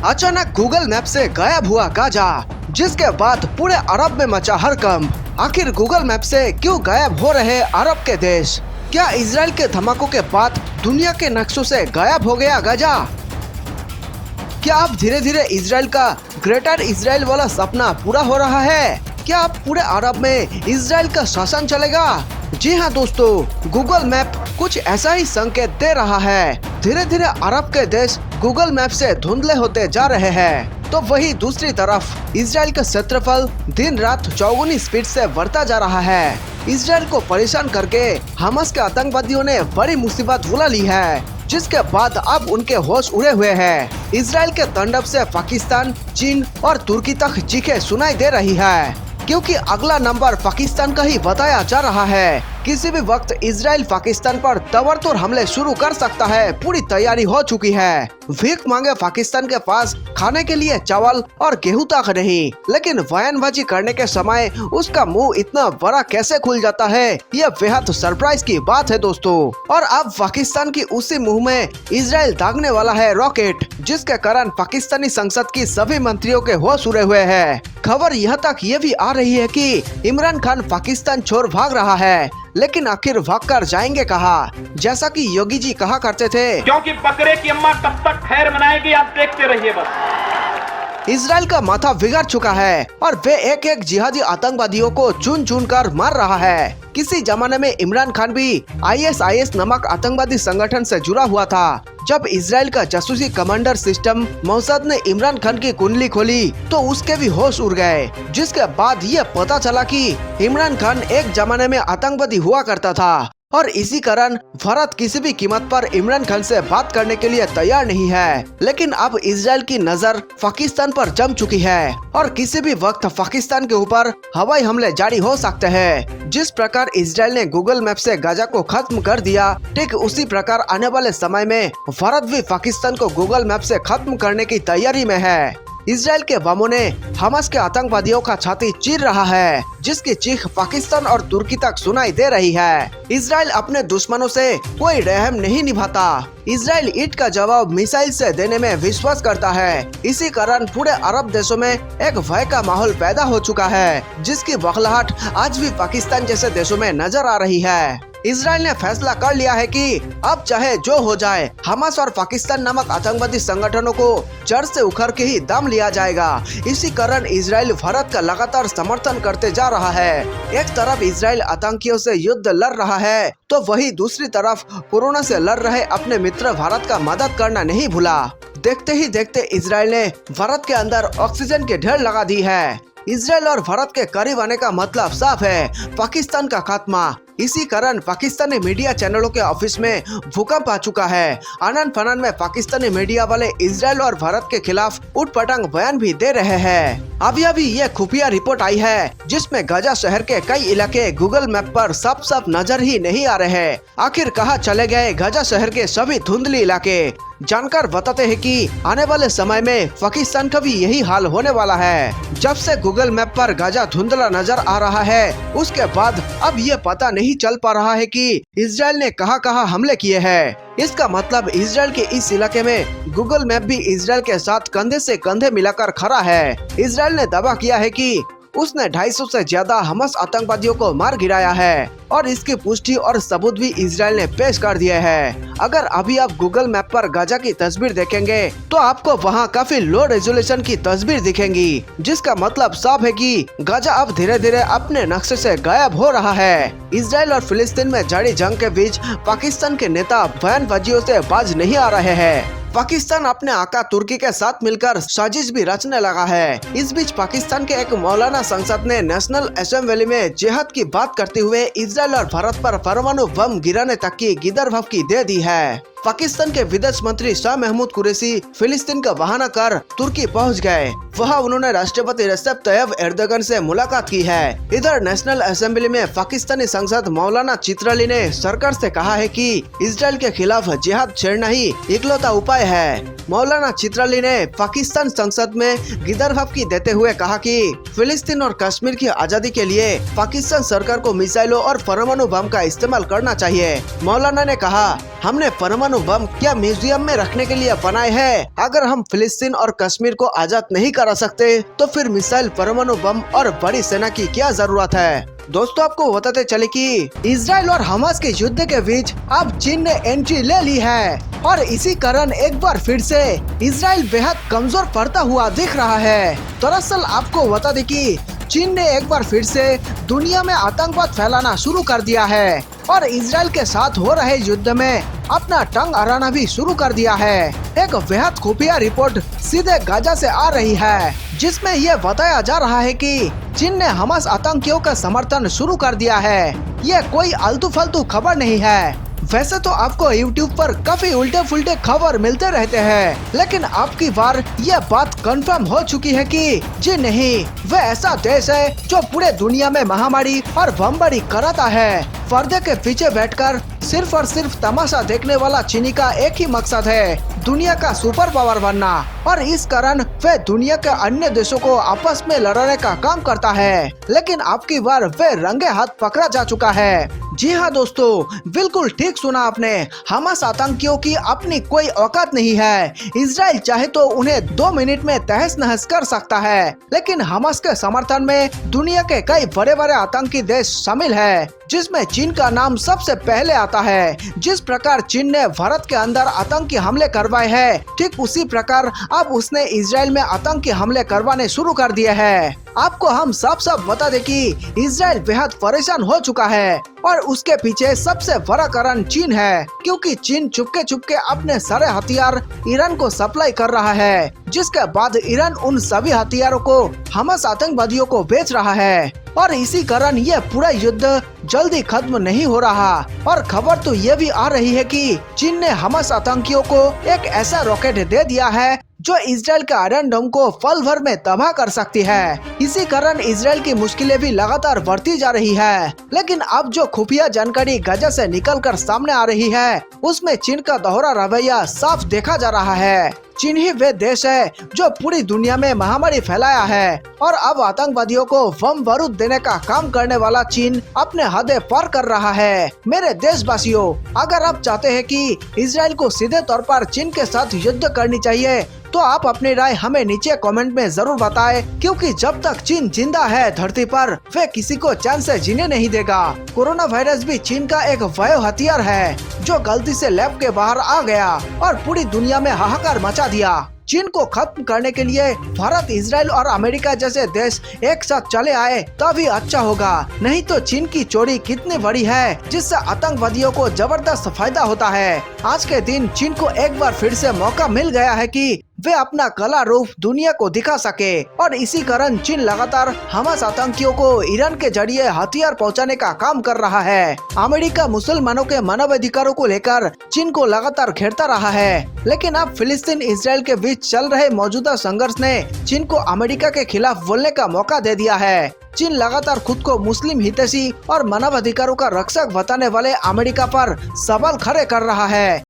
अचानक Google map से गायब हुआ गाजा, जिसके बाद पूरे अरब में मचा हड़कंप। आखिर गूगल मैप से क्यों गायब हो रहे अरब के देश? क्या इजराइल के धमाकों के बाद दुनिया के नक्शों से गायब हो गया गाजा? क्या अब धीरे धीरे इजराइल का ग्रेटर इजराइल वाला सपना पूरा हो रहा है? क्या अब पूरे अरब में इजराइल का शासन चलेगा? जी हाँ दोस्तों, गूगल मैप कुछ ऐसा ही संकेत दे रहा है। धीरे धीरे अरब के देश गूगल मैप से धुंधले होते जा रहे हैं, तो वही दूसरी तरफ इजराइल का क्षेत्रफल दिन रात चौगुनी स्पीड से बढ़ता जा रहा है। इजराइल को परेशान करके हमास के आतंकवादियों ने बड़ी मुसीबत बुला ली है, जिसके बाद अब उनके होश उड़े हुए हैं। इजराइल के तांडव से पाकिस्तान, चीन और तुर्की तक चीखें सुनाई दे रही है, क्योंकि अगला नंबर पाकिस्तान का ही बताया जा रहा है। किसी भी वक्त इजराइल पाकिस्तान पर ताबड़तोड़ हमले शुरू कर सकता है, पूरी तैयारी हो चुकी है। भीख मांगे पाकिस्तान के पास खाने के लिए चावल और गेहूं तक नहीं, लेकिन बयानबाजी करने के समय उसका मुंह इतना बड़ा कैसे खुल जाता है, यह बेहद सरप्राइज की बात है दोस्तों। और अब पाकिस्तान की उसी मुंह में इजराइल दागने वाला है रॉकेट, जिसके कारण पाकिस्तानी संसद की सभी मंत्रियों के होश उड़े हुए हैं। खबर यहाँ तक ये भी आ रही है कि इमरान खान पाकिस्तान छोड़ भाग रहा है, लेकिन आखिर भागकर जाएंगे कहाँ? जैसा कि योगी जी कहा करते थे, क्योंकि बकरे की अम्मा तब तक खैर मनाएगी, आप देखते रहिए बस। इजराइल का माथा बिगड़ चुका है और वे एक एक जिहादी आतंकवादियों को चुन चुन कर मार रहा है। किसी जमाने में इमरान खान भी ISIS नामक आतंकवादी संगठन से जुड़ा हुआ था। जब इजराइल का जासूसी कमांडर सिस्टम मोसाद ने इमरान खान की कुंडली खोली, तो उसके भी होश उड़ गए, जिसके बाद ये पता चला कि इमरान खान एक जमाने में आतंकवादी हुआ करता था और इसी कारण भारत किसी भी कीमत पर इमरान खान से बात करने के लिए तैयार नहीं है। लेकिन अब इजराइल की नजर पाकिस्तान पर जम चुकी है और किसी भी वक्त पाकिस्तान के ऊपर हवाई हमले जारी हो सकते हैं। जिस प्रकार इजराइल ने गूगल मैप से गाजा को खत्म कर दिया, ठीक उसी प्रकार आने वाले समय में भारत भी पाकिस्तान को गूगल मैप से खत्म करने की तैयारी में है। इजराइल के बमों ने हमास के आतंकवादियों का छाती चीर रहा है, जिसकी चीख पाकिस्तान और तुर्की तक सुनाई दे रही है। इजराइल अपने दुश्मनों से कोई रहम नहीं निभाता। इजराइल ईंट का जवाब मिसाइल से देने में विश्वास करता है। इसी कारण पूरे अरब देशों में एक भय का माहौल पैदा हो चुका है, जिसकी बौखलाहट आज भी पाकिस्तान जैसे देशों में नजर आ रही है। इजराइल ने फैसला कर लिया है कि अब चाहे जो हो जाए, हमास और पाकिस्तान नामक आतंकवादी संगठनों को जड़ से उखड़ के ही दम लिया जाएगा। इसी कारण इजराइल भारत का लगातार समर्थन करते जा रहा है। एक तरफ इजराइल आतंकियों से युद्ध लड़ रहा है, तो वही दूसरी तरफ कोरोना से लड़ रहे अपने मित्र भारत का मदद करना नहीं भूला। देखते ही देखते इजराइल ने भारत के अंदर ऑक्सीजन के ढेर लगा दी है। इजराइल और भारत के करीब आने का मतलब साफ है, पाकिस्तान का खात्मा। इसी कारण पाकिस्तानी मीडिया चैनलों के ऑफिस में भूकंप आ चुका है। आनन फानन में पाकिस्तानी मीडिया वाले इजराइल और भारत के खिलाफ उठपटांग बयान भी दे रहे हैं। अभी ये खुफिया रिपोर्ट आई है, जिसमें गाजा शहर के कई इलाके गूगल मैप पर साफ नजर ही नहीं आ रहे। आखिर कहाँ चले गए गाजा शहर के सभी धुंधली इलाके? जानकार बताते हैं कि आने वाले समय में पाकिस्तान का भी यही हाल होने वाला है। जब से गूगल मैप पर गाजा धुंधला नजर आ रहा है, उसके बाद अब ये पता नहीं चल पा रहा है कि इजराइल ने कहां हमले किए हैं। इसका मतलब इजराइल के इस इलाके में गूगल मैप भी इजराइल के साथ कंधे से कंधे मिलाकर खड़ा है। इजराइल ने दावा किया है कि उसने 250 से ज्यादा हमास आतंकवादियों को मार गिराया है और इसकी पुष्टि और सबूत भी इजराइल ने पेश कर दिए हैं। अगर अभी आप गूगल मैप पर गाजा की तस्वीर देखेंगे, तो आपको वहां काफी लो रेजोल्यूशन की तस्वीर दिखेंगी, जिसका मतलब साफ है कि गाजा अब धीरे धीरे अपने नक्शे से गायब हो रहा है। इजराइल और फिलिस्तीन में जारी जंग के बीच पाकिस्तान के नेता बयानबाजियों से बाज नहीं आ रहे हैं। पाकिस्तान अपने आका तुर्की के साथ मिलकर साजिश भी रचने लगा है। इस बीच पाकिस्तान के एक मौलाना संसद ने नेशनल असेंबली में जिहाद की बात करते हुए इजराइल और भारत पर परमाणु बम गिराने तक की गिरफ्तारी दे दी है। पाकिस्तान के विदेश मंत्री शाह महमूद कुरैशी फिलिस्तीन का बहाना कर तुर्की पहुंच गए। वहां उन्होंने राष्ट्रपति रेसेप तैयब एर्दोगन से मुलाकात की है। इधर नेशनल असेंबली में पाकिस्तानी सांसद मौलाना चित्राली ने सरकार से कहा है कि इजराइल के खिलाफ जिहाद छेड़ना ही इकलौता उपाय है। मौलाना चित्राली ने पाकिस्तान संसद में गिरफ्तारी देते हुए कहा कि फिलिस्तीन और कश्मीर की आजादी के लिए पाकिस्तान सरकार को मिसाइलों और परमाणु बम का इस्तेमाल करना चाहिए। मौलाना ने कहा, हमने परमाणु परमाणु बम क्या म्यूजियम में रखने के लिए बनाए हैं? अगर हम फिलिस्तीन और कश्मीर को आजाद नहीं करा सकते तो फिर मिसाइल, परमाणु बम और बड़ी सेना की क्या जरूरत है? दोस्तों, आपको बताते चले कि इजराइल और हमास के युद्ध के बीच अब चीन ने एंट्री ले ली है और इसी कारण एक बार फिर से इजराइल बेहद कमजोर पड़ता हुआ दिख रहा है। दरअसल आपको बता दें कि चीन ने एक बार फिर से दुनिया में आतंकवाद फैलाना शुरू कर दिया है और इजराइल के साथ हो रहे युद्ध में अपना टंग अड़ाना भी शुरू कर दिया है। एक बेहद खुफिया रिपोर्ट सीधे गाजा से आ रही है जिसमें यह बताया जा रहा है कि चीन ने हमास आतंकियों का समर्थन शुरू कर दिया है। ये कोई आलतू फालतू खबर नहीं है। वैसे तो आपको YouTube पर काफी उल्टे फुल्टे खबर मिलते रहते हैं, लेकिन आपकी बार ये बात कंफर्म हो चुकी है कि जी नहीं, वह ऐसा देश है जो पूरे दुनिया में महामारी और बमबारी कराता है। पर्दे के पीछे बैठकर सिर्फ और सिर्फ तमाशा देखने वाला चीनी का एक ही मकसद है, दुनिया का सुपर पावर बनना, और इस कारण वह दुनिया के अन्य देशों को आपस में लड़ाने का काम करता है। लेकिन आपकी बार वह रंगे हाथ पकड़ा जा चुका है। जी हाँ दोस्तों, बिल्कुल ठीक सुना आपने। हमास आतंकियों की अपनी कोई औकात नहीं है। इजराइल चाहे तो उन्हें 2 मिनट में तहस नहस कर सकता है, लेकिन हमास के समर्थन में दुनिया के कई बड़े बड़े आतंकी देश शामिल है, जिसमें चीन का नाम सबसे पहले आता है। जिस प्रकार चीन ने भारत के अंदर आतंकी हमले करवाए हैं, ठीक उसी प्रकार अब उसने इजराइल में आतंकी हमले करवाने शुरू कर दिए हैं। आपको हम साफ साफ बता दें कि इजराइल बेहद परेशान हो चुका है और उसके पीछे सबसे बड़ा कारण चीन है, क्योंकि चीन चुपके चुपके अपने सारे हथियार ईरान को सप्लाई कर रहा है, जिसके बाद ईरान उन सभी हथियारों को हमास आतंकवादियों को बेच रहा है और इसी कारण ये पूरा युद्ध जल्दी खत्म नहीं हो रहा। और खबर तो ये भी आ रही है कि चीन ने हमास आतंकियों को एक ऐसा रॉकेट दे दिया है जो इजराइल के आयरन डोम को पल भर में तबाह कर सकती है। इसी कारण इजराइल की मुश्किलें भी लगातार बढ़ती जा रही है। लेकिन अब जो खुफिया जानकारी गाजा से निकलकर सामने आ रही है, उसमें चीन का दोहरा रवैया साफ देखा जा रहा है। चीन ही वे देश है जो पूरी दुनिया में महामारी फैलाया है और अब आतंकवादियों को बम बारूद देने का काम करने वाला चीन अपने हदें पार कर रहा है। मेरे देशवासियों, अगर आप चाहते हैं कि इजराइल को सीधे तौर पर चीन के साथ युद्ध करनी चाहिए तो आप अपनी राय हमें नीचे कमेंट में जरूर बताएं, क्योंकि जब तक चीन जिंदा है धरती पर, वे किसी को चैन से जीने नहीं देगा। कोरोना वायरस भी चीन का एक वायु हथियार है जो गलती से लैब के बाहर आ गया और पूरी दुनिया में हाहाकार मचा दिया। चीन को खत्म करने के लिए भारत, इजराइल और अमेरिका जैसे देश एक साथ चले आए तभी अच्छा होगा। नहीं तो चीन की चोरी कितनी बड़ी है जिससे आतंकवादियों को जबरदस्त फायदा होता है। आज के दिन चीन को एक बार फिर से मौका मिल गया है कि वे अपना कला रूप दुनिया को दिखा सके और इसी कारण चीन लगातार हमास आतंकियों को ईरान के जरिए हथियार पहुंचाने का काम कर रहा है। अमेरिका मुसलमानों के मानवाधिकारों को लेकर चीन को लगातार घेरता रहा है, लेकिन अब फिलिस्तीन इजराइल के बीच चल रहे मौजूदा संघर्ष ने चीन को अमेरिका के खिलाफ बोलने का मौका दे दिया है। चीन लगातार खुद को मुस्लिम हितैषी और मानवाधिकारों का रक्षक बताने वाले अमेरिका पर सवाल खड़े कर रहा है।